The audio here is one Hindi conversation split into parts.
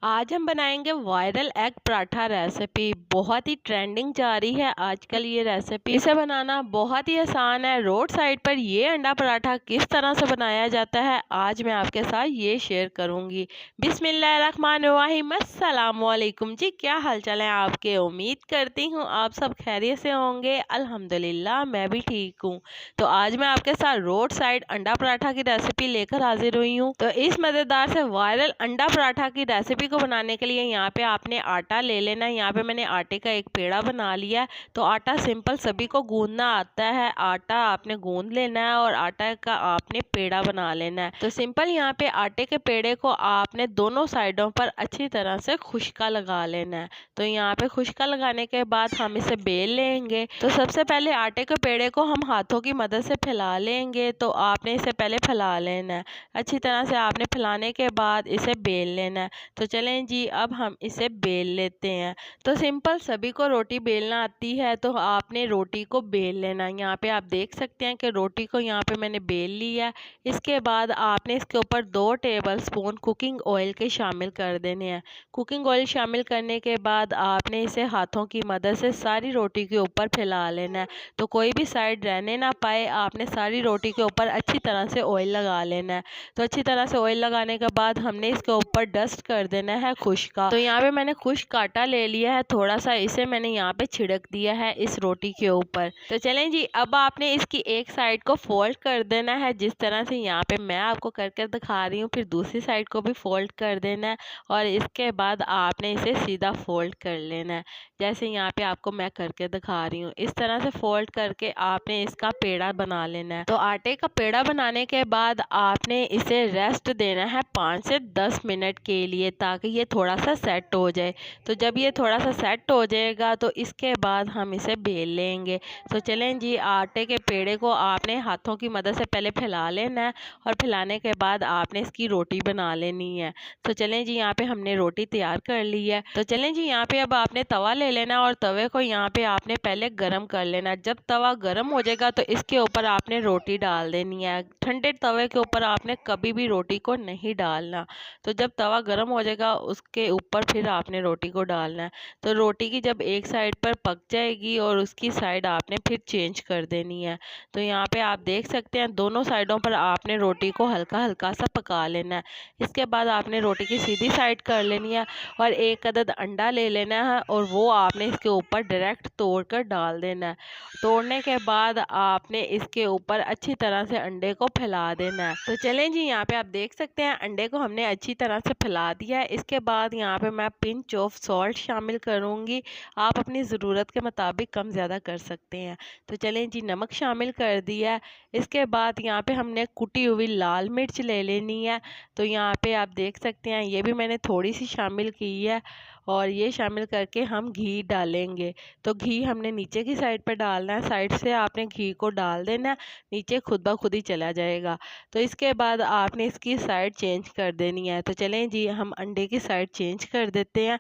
आज हम बनाएंगे वायरल एग पराठा रेसिपी। बहुत ही ट्रेंडिंग जा रही है आजकल ये रेसिपी। इसे बनाना बहुत ही आसान है। रोड साइड पर ये अंडा पराठा किस तरह से बनाया जाता है आज मैं आपके साथ ये शेयर करूंगी। बिस्मिल्लाहिर्रहमानिर्रहीम। अस्सलाम वालेकुम जी, क्या हाल चाल है आपके। उम्मीद करती हूँ आप सब खैरियत से होंगे। अल्हम्दुलिल्लाह मैं भी ठीक हूँ। तो आज मैं आपके साथ रोड साइड अंडा पराठा की रेसिपी लेकर हाजिर हुई हूँ। तो इस मज़ेदार से वायरल अंडा पराठा की रेसिपी को बनाने के लिए यहाँ पे आपने आटा ले लेना है। यहाँ पे मैंने आटे का एक पेड़ा बना लिया है। तो आटा सिंपल सभी को गूंदना आता है। आटा आपने गूंद लेना है और आटा का आपने पेड़ा बना लेना है। तो सिंपल यहाँ पे आटे के पेड़े को आपने दोनों साइडों पर अच्छी तरह से खुशका लगा लेना है। तो यहाँ पे खुशका लगाने के बाद हम इसे बेल लेंगे। तो सबसे पहले आटे के पेड़े को हम हाथों की मदद से फैला लेंगे। तो आपने इसे पहले फैला लेना है अच्छी तरह से। आपने फैलाने के बाद इसे बेल लेना है। तो चलें जी, अब हम इसे बेल लेते हैं। तो सिंपल सभी को रोटी बेलना आती है, तो आपने रोटी को बेल लेना। यहाँ पे आप देख सकते हैं कि रोटी को यहाँ पे मैंने बेल लिया है। इसके बाद आपने इसके ऊपर 2 टेबल स्पून कुकिंग ऑयल के शामिल कर देने हैं। कुकिंग ऑयल शामिल करने के बाद आपने इसे हाथों की मदद से सारी रोटी के ऊपर फैला लेना है। तो कोई भी साइड रहने ना पाए, आपने सारी रोटी के ऊपर अच्छी तरह से ऑयल लगा लेना है। तो अच्छी तरह से ऑयल लगाने के बाद हमने इसके ऊपर डस्ट कर देना है खुश्क। तो यहाँ पे मैंने खुश्क आटा ले लिया है थोड़ा सा, इसे मैंने यहाँ पे छिड़क दिया है इस रोटी के ऊपर। तो चलें जी, अब आपने इसकी एक साइड को फोल्ड कर देना है जिस तरह से यहाँ पे मैं आपको करके दिखा रही हूँ। फिर दूसरी साइड को भी फोल्ड कर देना है और इसके बाद आपने इसे सीधा फोल्ड कर लेना है जैसे यहाँ पे आपको मैं करके दिखा रही हूँ। इस तरह से फोल्ड करके आपने इसका पेड़ा बना लेना है। तो आटे का पेड़ा बनाने के बाद आपने इसे रेस्ट देना है 5 से 10 मिनट के लिए, ताकि ये थोड़ा सा सेट हो जाए। तो जब ये थोड़ा सा सेट हो जाएगा तो इसके बाद हम इसे बेल लेंगे। तो चलें जी, आटे के पेड़े को आपने हाथों की मदद से पहले फैला लेना है और फैलाने के बाद आपने इसकी रोटी बना लेनी है। तो चलें जी, यहाँ पे हमने रोटी तैयार कर ली है। तो चलें जी, यहाँ पे अब आपने तवा ले लेना और तवे को यहाँ पे आपने पहले गरम कर लेना। जब तवा गरम हो जाएगा तो इसके ऊपर आपने रोटी डाल देनी है। ठंडे तवे के ऊपर आपने कभी भी रोटी को नहीं डालना। तो जब तवा गरम हो जाएगा उसके ऊपर फिर आपने रोटी को डालना है। तो रोटी की जब एक साइड पर पक जाएगी और उसकी साइड आपने फिर चेंज कर देनी है। तो यहाँ पे आप देख सकते हैं दोनों साइडों पर आपने रोटी को हल्का हल्का सा पका लेना है। इसके बाद आपने रोटी की सीधी साइड कर लेनी है और एक अदद अंडा ले लेना है और वो आपने इसके ऊपर डायरेक्ट तोड़ कर डाल देना है। तोड़ने के बाद आपने इसके ऊपर अच्छी तरह से अंडे को फैला देना है। तो चलें जी, यहाँ पे आप देख सकते हैं अंडे को हमने अच्छी तरह से फैला दिया है। इसके बाद यहाँ पे मैं पिंच ऑफ सॉल्ट शामिल करूँगी। आप अपनी ज़रूरत के मुताबिक कम ज़्यादा कर सकते हैं। तो चलें जी, नमक शामिल कर दिया है। इसके बाद यहाँ पे हमने कुटी हुई लाल मिर्च ले लेनी है। तो यहाँ पे आप देख सकते हैं ये भी मैंने थोड़ी सी शामिल की है और ये शामिल करके हम घी डालेंगे। तो घी हमने नीचे की साइड पर डालना है। साइड से आपने घी को डाल देना है, नीचे खुद ब खुद ही चला जाएगा। तो इसके बाद आपने इसकी साइड चेंज कर देनी है। तो चलें जी, हम अंडे की साइड चेंज कर देते हैं।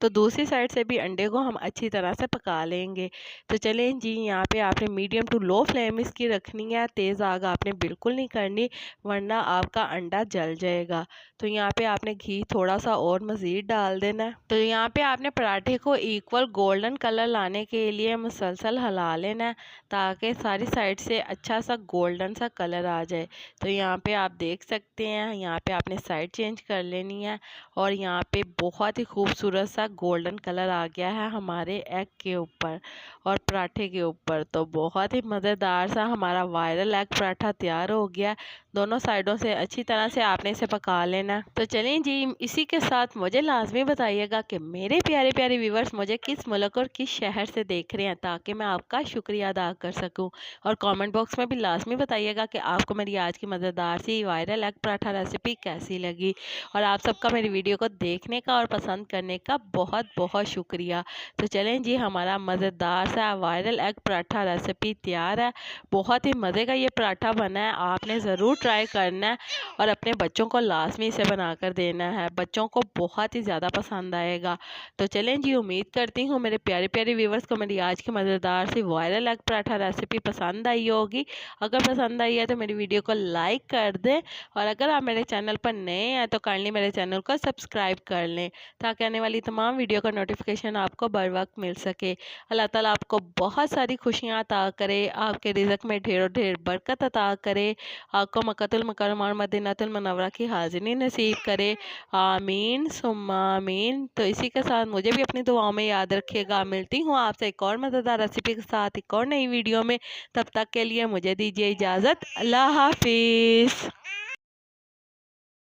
तो दूसरी साइड से भी अंडे को हम अच्छी तरह से पका लेंगे। तो चलें जी, यहाँ पे आपने मीडियम टू लो फ्लेम इसकी रखनी है। तेज़ आग आपने बिल्कुल नहीं करनी, वरना आपका अंडा जल जाएगा। तो यहाँ पे आपने घी थोड़ा सा और मज़ीद डाल देना है। तो यहाँ पे आपने पराठे को इक्वल गोल्डन कलर लाने के लिए मुसलसल हिला लेना है, ताकि सारी साइड से अच्छा सा गोल्डन सा कलर आ जाए। तो यहाँ पे आप देख सकते हैं यहाँ पे आपने साइड चेंज कर लेनी है और यहाँ पे बहुत ही खूबसूरत सा गोल्डन कलर आ गया है हमारे एग के ऊपर और पराठे के ऊपर। तो बहुत ही मज़ेदार सा हमारा वायरल एग पराठा तैयार हो गया। दोनों साइडों से अच्छी तरह से आपने इसे पका लेना। तो चलें जी, इसी के साथ मुझे लाजमी बताइएगा कि मेरे प्यारे प्यारे व्यूवर्स मुझे किस मुल्क और किस शहर से देख रहे हैं, ताकि मैं आपका शुक्रिया अदा कर सकूं। और कमेंट बॉक्स में भी लाजमी बताइएगा कि आपको मेरी आज की मज़ेदार सी वायरल एग पराठा रेसिपी कैसी लगी। और आप सबका मेरी वीडियो को देखने का और पसंद करने का बहुत बहुत शुक्रिया। तो चलें जी, हमारा मज़ेदार सा वायरल एग पराठा रेसिपी तैयार है। बहुत ही मज़े का ये पराठा बना है, आपने ज़रूर ट्राई करना है और अपने बच्चों को लाजमी से से बनाकर देना है, बच्चों को बहुत ही ज़्यादा पसंद आएगा। तो चलें जी, उम्मीद करती हूँ मेरे प्यारे प्यारे व्यूवर्स को मेरी आज की मज़ेदार सी वायरल एग पराठा रेसिपी पसंद आई होगी। अगर पसंद आई है तो मेरी वीडियो को लाइक कर दें, और अगर आप मेरे चैनल पर नए हैं तो काइंडली मेरे चैनल को सब्सक्राइब कर लें, ताकि आने वाली तमाम वीडियो का नोटिफिकेशन आपको बर वक्त मिल सके। अल्लाह ताला आपको बहुत सारी खुशियाँ अता करे, आपके रिज़्क में ढेरों ढेर बरकत अता करे, आपको मक्कतुल मुकर्रमा और मदीनातुल मुनव्वरा की हाज़िरी नसीब करे। आमीन सुम्मा आमीन। तो इसी के साथ मुझे भी अपनी दुआओं में याद रखिएगा। मिलती हूँ आपसे एक और मज़ेदार रेसिपी के साथ एक और नई वीडियो में। तब तक के लिए मुझे दीजिए इजाज़त। अल्लाह हाफिज़।